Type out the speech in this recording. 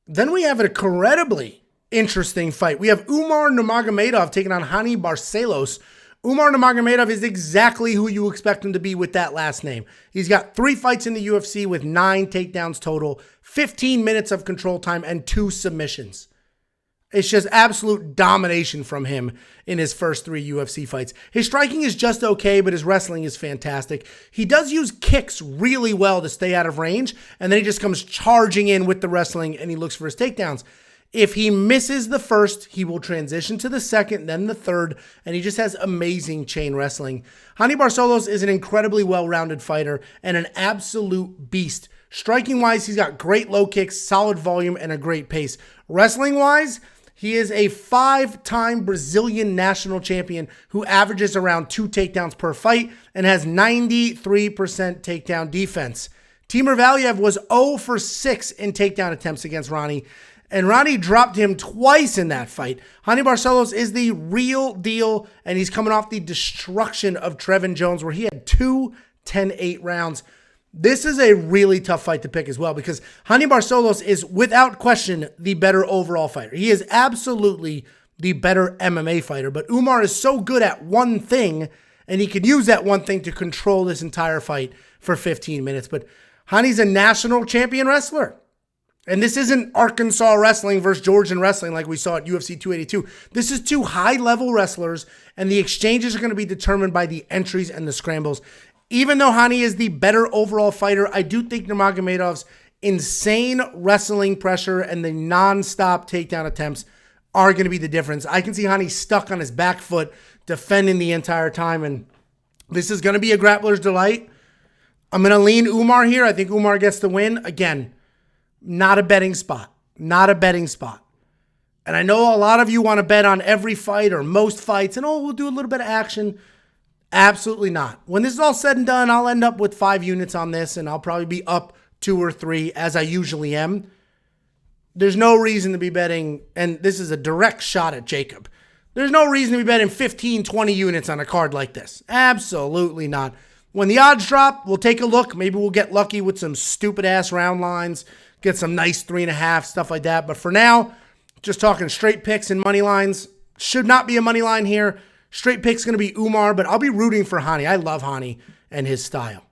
Then we have an incredibly interesting fight. We have Umar Nurmagomedov taking on Raoni Barcelos. Umar Nurmagomedov is exactly who you expect him to be with that last name. He's got 3 fights in the UFC with 9 takedowns total, 15 minutes of control time, and 2 submissions. It's just absolute domination from him in his first 3 UFC fights. His striking is just okay, but his wrestling is fantastic. He does use kicks really well to stay out of range, and then he just comes charging in with the wrestling, and he looks for his takedowns. If he misses the first, he will transition to the second, then the third, and he just has amazing chain wrestling. Raoni Barcelos is an incredibly well-rounded fighter and an absolute beast. Striking-wise, he's got great low kicks, solid volume, and a great pace. Wrestling-wise, he is a 5-time Brazilian national champion who averages around 2 takedowns per fight and has 93% takedown defense. Timur Valiev was 0 for 6 in takedown attempts against Raoni, and Raoni dropped him twice in that fight. Raoni Barcelos is the real deal, and he's coming off the destruction of Trevin Jones, where he had 2 10-8 rounds. This is a really tough fight to pick as well, because Raoni Barcelos is, without question, the better overall fighter. He is absolutely the better MMA fighter, but Umar is so good at one thing, and he can use that one thing to control this entire fight for 15 minutes. But Raoni's a national champion wrestler. And this isn't Arkansas wrestling versus Georgian wrestling like we saw at UFC 282. This is 2 high-level wrestlers, and the exchanges are going to be determined by the entries and the scrambles. Even though Raoni is the better overall fighter, I do think Nurmagomedov's insane wrestling pressure and the non-stop takedown attempts are going to be the difference. I can see Raoni stuck on his back foot, defending the entire time, and this is going to be a grappler's delight. I'm going to lean Umar here. I think Umar gets the win. Again, not a betting spot. Not a betting spot. And I know a lot of you want to bet on every fight or most fights, and we'll do a little bit of action. Absolutely not. When this is all said and done, I'll end up with 5 units on this, and I'll probably be up 2 or 3, as I usually am. There's no reason to be betting, and this is a direct shot at Jacob. There's no reason to be betting 15, 20 units on a card like this. Absolutely not. When the odds drop, we'll take a look. Maybe we'll get lucky with some stupid-ass round lines, get some nice 3.5, stuff like that. But for now, just talking straight picks and money lines. Should not be a money line here. Straight pick's going to be Umar, but I'll be rooting for Raoni. I love Raoni and his style.